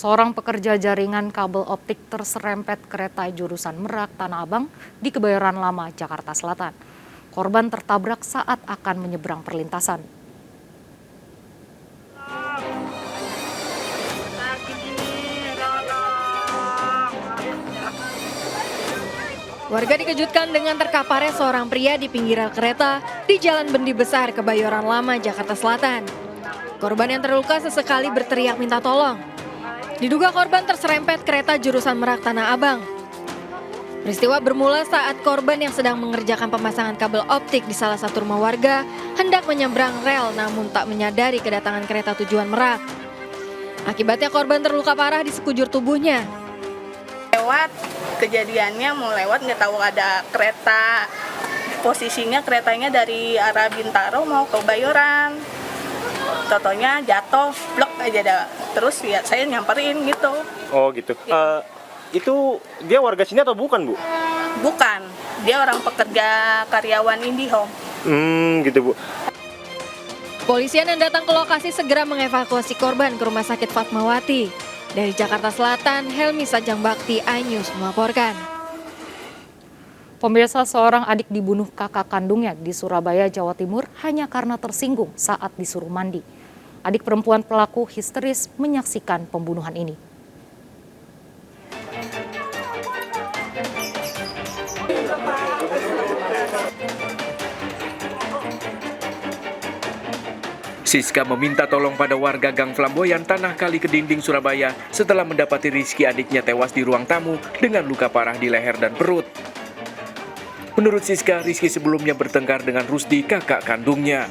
Seorang pekerja jaringan kabel optik terserempet kereta jurusan Merak Tanah Abang di Kebayoran Lama, Jakarta Selatan. Korban tertabrak saat akan menyeberang perlintasan. Warga dikejutkan dengan terkaparnya seorang pria di pinggir rel kereta di Jalan Bendi Besar, Kebayoran Lama, Jakarta Selatan. Korban yang terluka sesekali berteriak minta tolong. Diduga korban terserempet kereta jurusan Merak Tanah Abang. Peristiwa bermula saat korban yang sedang mengerjakan pemasangan kabel optik di salah satu rumah warga hendak menyeberang rel namun tak menyadari kedatangan kereta tujuan Merak. Akibatnya korban terluka parah di sekujur tubuhnya. Lewat kejadiannya mau lewat nggak tahu ada kereta, posisinya keretanya dari arah Bintaro mau ke Bayoran, totonya jatuh blok aja dah. Terus ya saya nyamperin gitu. Oh gitu. Ya. Itu dia warga sini atau bukan, Bu? Bukan, dia orang pekerja karyawan IndiHome. Gitu, Bu. Polisian yang datang ke lokasi segera mengevakuasi korban ke Rumah Sakit Fatmawati. Dari Jakarta Selatan, Helmi Sajang Bakti, iNews melaporkan. Pemirsa, seorang adik dibunuh kakak kandungnya di Surabaya, Jawa Timur hanya karena tersinggung saat disuruh mandi. Adik perempuan pelaku histeris menyaksikan pembunuhan ini. Siska meminta tolong pada warga Gang Flamboyan Tanah Kali Kedinding, Surabaya setelah mendapati Rizky adiknya tewas di ruang tamu dengan luka parah di leher dan perut. Menurut Siska, Rizky sebelumnya bertengkar dengan Rusdi, kakak kandungnya.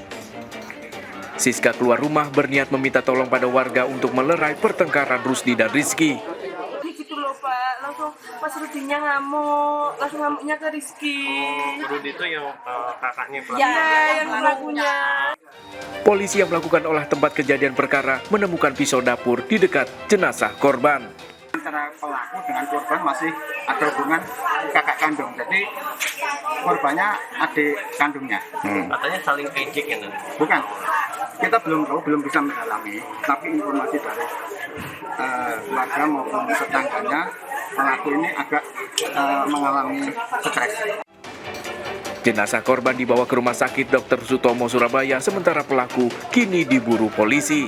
Siska keluar rumah berniat meminta tolong pada warga untuk melerai pertengkaran Rusdi dan Rizky. Gitu loh Pak, langsung pas Rudinya ngamuk, langsung ngamuknya ke Rizky. Rudi itu yang kakaknya pelaku. Ya, yang pelakunya. Polisi yang melakukan olah tempat kejadian perkara menemukan pisau dapur di dekat jenazah korban. Antara pelaku dengan korban masih ada hubungan kakak kandung, jadi korbannya adik kandungnya. Katanya saling ejek ya, Bukan, kita belum tahu, belum bisa mendalami, tapi informasi dari keluarga maupun tetangganya, pelaku ini agak mengalami stres. Jenazah korban dibawa ke Rumah Sakit Dr. Sutomo, Surabaya, sementara pelaku kini diburu polisi.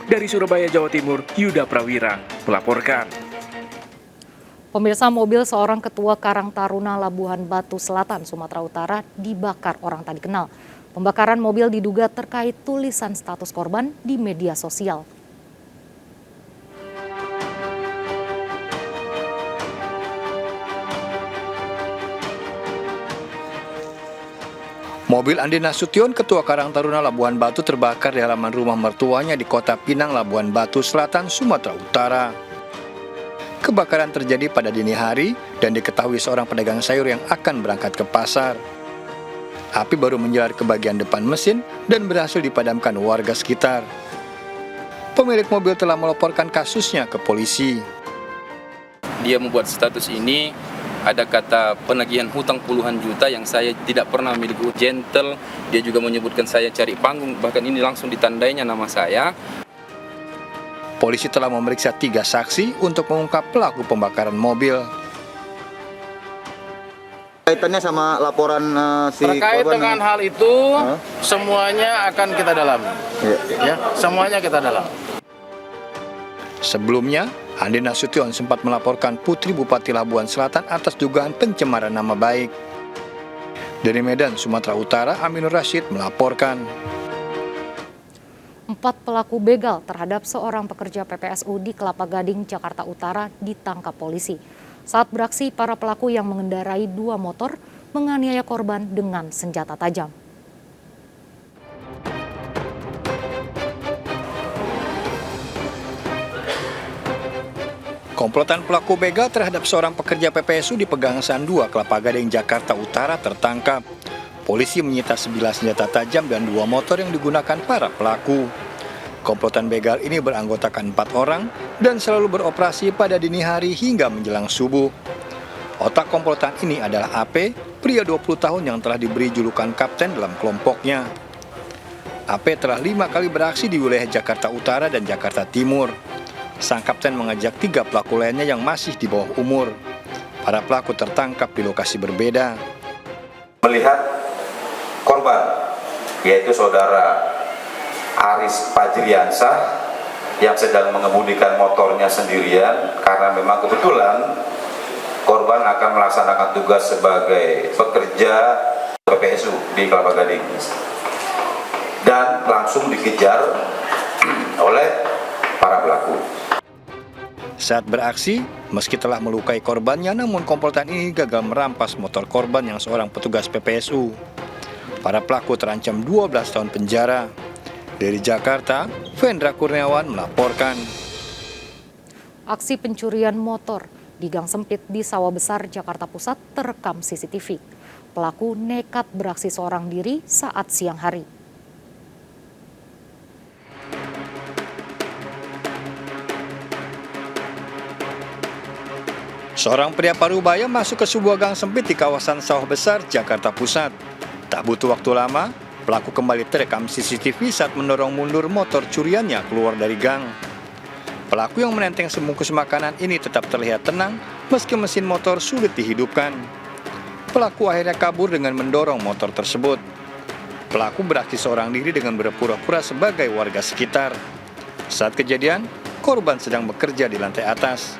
Dari Surabaya, Jawa Timur, Yuda Prawira melaporkan. Pemirsa, mobil seorang ketua Karang Taruna Labuhan Batu Selatan, Sumatera Utara dibakar orang tak dikenal. Pembakaran mobil diduga terkait tulisan status korban di media sosial. Mobil Andi Nasution, Ketua Karang Taruna Labuhan Batu, terbakar di halaman rumah mertuanya di Kota Pinang, Labuhan Batu Selatan, Sumatera Utara. Kebakaran terjadi pada dini hari dan diketahui seorang pedagang sayur yang akan berangkat ke pasar. Api baru menjalar ke bagian depan mesin dan berhasil dipadamkan warga sekitar. Pemilik mobil telah melaporkan kasusnya ke polisi. Dia membuat status ini, ada kata penagihan hutang puluhan juta yang saya tidak pernah miliki. Gentle, dia juga menyebutkan saya cari panggung, bahkan ini langsung ditandainya nama saya. Polisi telah memeriksa 3 saksi untuk mengungkap pelaku pembakaran mobil. Kaitannya sama laporan terkait dengan hal itu, semuanya akan kita dalami. Ya, semuanya kita dalami. Sebelumnya, Andi Nasution sempat melaporkan Putri Bupati Labuhan Selatan atas dugaan pencemaran nama baik. Dari Medan, Sumatera Utara, Aminur Rashid melaporkan. 4 pelaku begal terhadap seorang pekerja PPSU di Kelapa Gading, Jakarta Utara ditangkap polisi. Saat beraksi, para pelaku yang mengendarai 2 motor menganiaya korban dengan senjata tajam. Komplotan pelaku begal terhadap seorang pekerja PPSU di Pegangsaan 2, Kelapa Gading, Jakarta Utara tertangkap. Polisi menyita 9 senjata tajam dan 2 motor yang digunakan para pelaku. Komplotan begal ini beranggotakan 4 orang dan selalu beroperasi pada dini hari hingga menjelang subuh. Otak komplotan ini adalah AP, pria 20 tahun yang telah diberi julukan kapten dalam kelompoknya. AP telah 5 kali beraksi di wilayah Jakarta Utara dan Jakarta Timur. sang kapten mengajak 3 pelaku lainnya yang masih di bawah umur. Para pelaku tertangkap di lokasi berbeda. Melihat korban, yaitu saudara Aris Fajriansah yang sedang mengemudikan motornya sendirian, karena memang kebetulan korban akan melaksanakan tugas sebagai pekerja PPSU di Kelapa Gading dan langsung dikejar oleh para pelaku. Saat beraksi, meski telah melukai korbannya, namun komplotan ini gagal merampas motor korban yang seorang petugas PPSU. Para pelaku terancam 12 tahun penjara. Dari Jakarta, Vendra Kurniawan melaporkan. Aksi pencurian motor di gang sempit di Sawah Besar, Jakarta Pusat terekam CCTV. Pelaku nekat beraksi seorang diri saat siang hari. Seorang pria parubaya masuk ke sebuah gang sempit di kawasan Sawah Besar, Jakarta Pusat. Tak butuh waktu lama, pelaku kembali terekam CCTV saat mendorong mundur motor curiannya keluar dari gang. Pelaku yang menenteng sebungkus makanan ini tetap terlihat tenang meski mesin motor sulit dihidupkan. Pelaku akhirnya kabur dengan mendorong motor tersebut. Pelaku beraksi seorang diri dengan berpura-pura sebagai warga sekitar. Saat kejadian, korban sedang bekerja di lantai atas.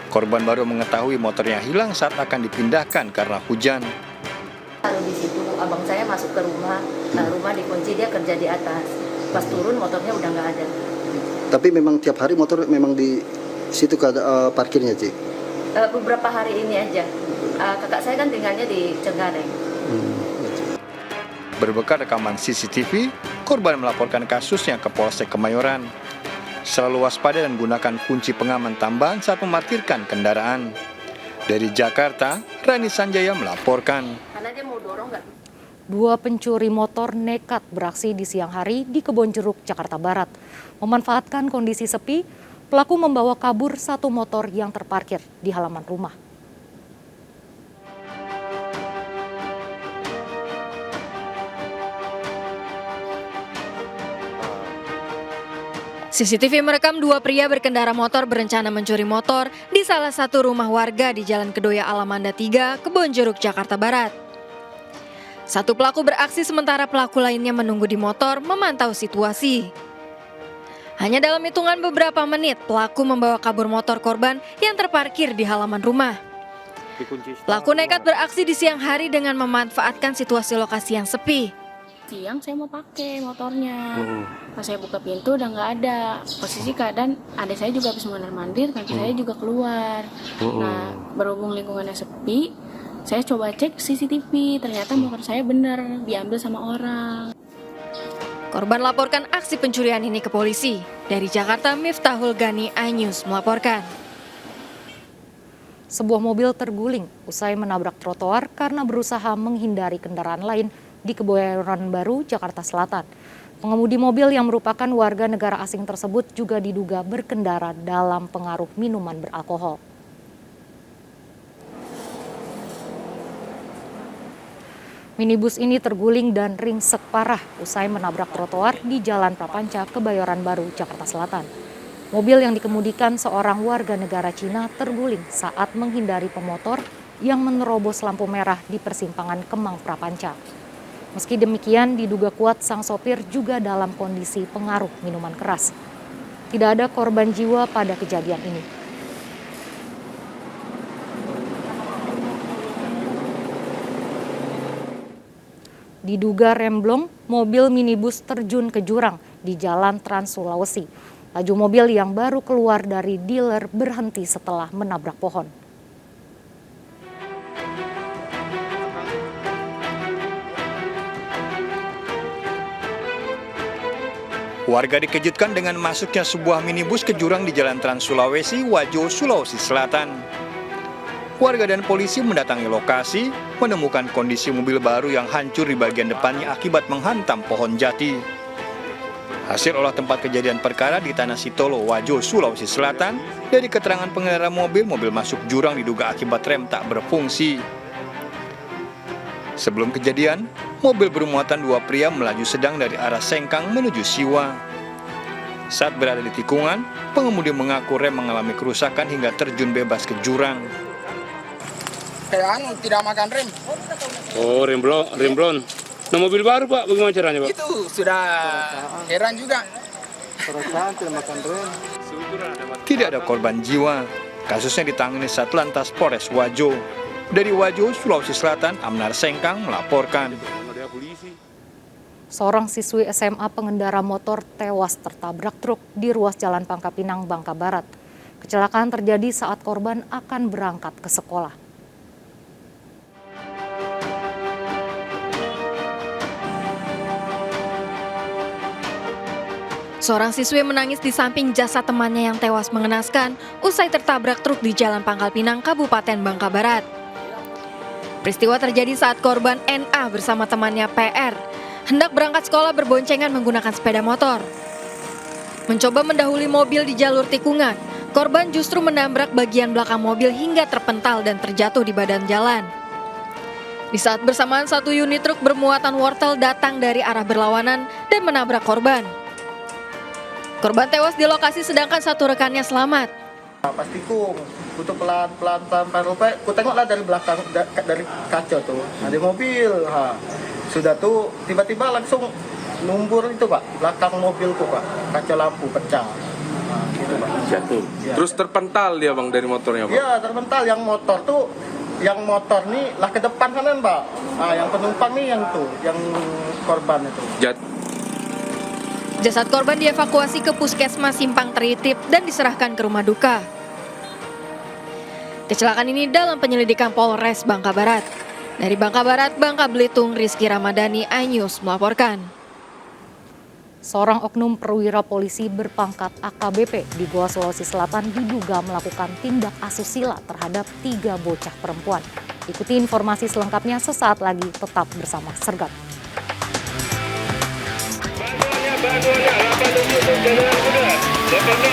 Korban baru mengetahui motornya hilang saat akan dipindahkan karena hujan. Lalu di situ abang saya masuk ke rumah, rumah dikunci, dia kerja di atas. Pas turun motornya udah nggak ada. Tapi memang tiap hari motor memang di situ parkirnya, Cik? Beberapa hari ini aja. Kakak saya kan tinggalnya di Cengkareng. Berbekal rekaman CCTV, korban melaporkan kasusnya ke Polsek Kemayoran. Selalu waspada dan gunakan kunci pengaman tambahan saat memarkirkan kendaraan. Dari Jakarta, Rani Sanjaya melaporkan. Karena dia mau dorong nggak? 2 pencuri motor nekat beraksi di siang hari di Kebonjeruk, Jakarta Barat. Memanfaatkan kondisi sepi, pelaku membawa kabur 1 motor yang terparkir di halaman rumah. CCTV merekam 2 pria berkendara motor berencana mencuri motor di salah satu rumah warga di Jalan Kedoya Alamanda 3, Kebonjeruk, Jakarta Barat. 1 pelaku beraksi sementara pelaku lainnya menunggu di motor memantau situasi. Hanya dalam hitungan beberapa menit, pelaku membawa kabur motor korban yang terparkir di halaman rumah. Pelaku nekat beraksi di siang hari dengan memanfaatkan situasi lokasi yang sepi. Siang saya mau pakai motornya, pas saya buka pintu udah nggak ada. Posisi keadaan adik saya juga habis mondar-mandir, kaki saya juga keluar. Nah, berhubung lingkungannya sepi, saya coba cek CCTV, ternyata motor saya bener diambil sama orang. Korban laporkan aksi pencurian ini ke polisi. Dari Jakarta, Miftahul Gani, iNews melaporkan. Sebuah mobil terguling usai menabrak trotoar karena berusaha menghindari kendaraan lain di Kebayoran Baru, Jakarta Selatan. Pengemudi mobil yang merupakan warga negara asing tersebut juga diduga berkendara dalam pengaruh minuman beralkohol. Minibus ini terguling dan ringsek parah usai menabrak trotoar di Jalan Prapanca, Kebayoran Baru, Jakarta Selatan. Mobil yang dikemudikan seorang warga negara Cina terguling saat menghindari pemotor yang menerobos lampu merah di persimpangan Kemang Prapanca. Meski demikian, diduga kuat sang sopir juga dalam kondisi pengaruh minuman keras. Tidak ada korban jiwa pada kejadian ini. Diduga remblong, mobil minibus terjun ke jurang di Jalan Trans Sulawesi. Laju mobil yang baru keluar dari dealer berhenti setelah menabrak pohon. Warga dikejutkan dengan masuknya sebuah minibus ke jurang di Jalan Trans Sulawesi, Wajo, Sulawesi Selatan. Warga dan polisi mendatangi lokasi, menemukan kondisi mobil baru yang hancur di bagian depannya akibat menghantam pohon jati. Hasil olah tempat kejadian perkara di Tanah Sitolo, Wajo, Sulawesi Selatan, dari keterangan pengendara mobil masuk jurang diduga akibat rem tak berfungsi. Sebelum kejadian, mobil bermuatan 2 pria melaju sedang dari arah Sengkang menuju Siwa. Saat berada di tikungan, pengemudi mengaku rem mengalami kerusakan hingga terjun bebas ke jurang. Tidak makan rem. Oh, rem blon. Nah, mobil baru Pak, bagaimana caranya Pak? Itu sudah heran juga. Tidak ada korban jiwa. Kasusnya ditangani Satlantas Polres Wajo. Dari Wajo, Sulawesi Selatan, Amnar Sengkang melaporkan. Seorang siswi SMA pengendara motor tewas tertabrak truk di ruas Jalan Pangkal Pinang, Bangka Barat. Kecelakaan terjadi saat korban akan berangkat ke sekolah. Seorang siswi menangis di samping jasad temannya yang tewas mengenaskan usai tertabrak truk di Jalan Pangkal Pinang, Kabupaten Bangka Barat. Peristiwa terjadi saat korban NA bersama temannya PR hendak berangkat sekolah berboncengan menggunakan sepeda motor. Mencoba mendahului mobil di jalur tikungan, korban justru menabrak bagian belakang mobil hingga terpental dan terjatuh di badan jalan. Di saat bersamaan satu unit truk bermuatan wortel datang dari arah berlawanan dan menabrak korban. Korban tewas di lokasi sedangkan satu rekannya selamat. Pas tikung, butuh pelan-pelan sampai rupa, ku tengoklah dari belakang, dari kaca tuh, ada mobil. Sudah tuh tiba-tiba langsung numbur itu Pak, belakang mobilku Pak, kaca lampu pecah. Gitu Pak. Jatuh. Ya. Terus terpental dia Bang dari motornya Pak? Iya terpental, yang motor nih lah ke depan kanan Pak. Yang penumpang nih yang korban itu. Jasad korban dievakuasi ke Puskesmas Simpang Teritip dan diserahkan ke rumah duka. Kecelakaan ini dalam penyelidikan Polres Bangka Barat. Dari Bangka Barat, Bangka Belitung, Rizky Ramadhani, iNews melaporkan. Seorang oknum perwira polisi berpangkat AKBP di Goa, Sulawesi Selatan diduga melakukan tindak asusila terhadap 3 bocah perempuan. Ikuti informasi selengkapnya sesaat lagi, tetap bersama Sergap. Bantuannya 8 Januari 19.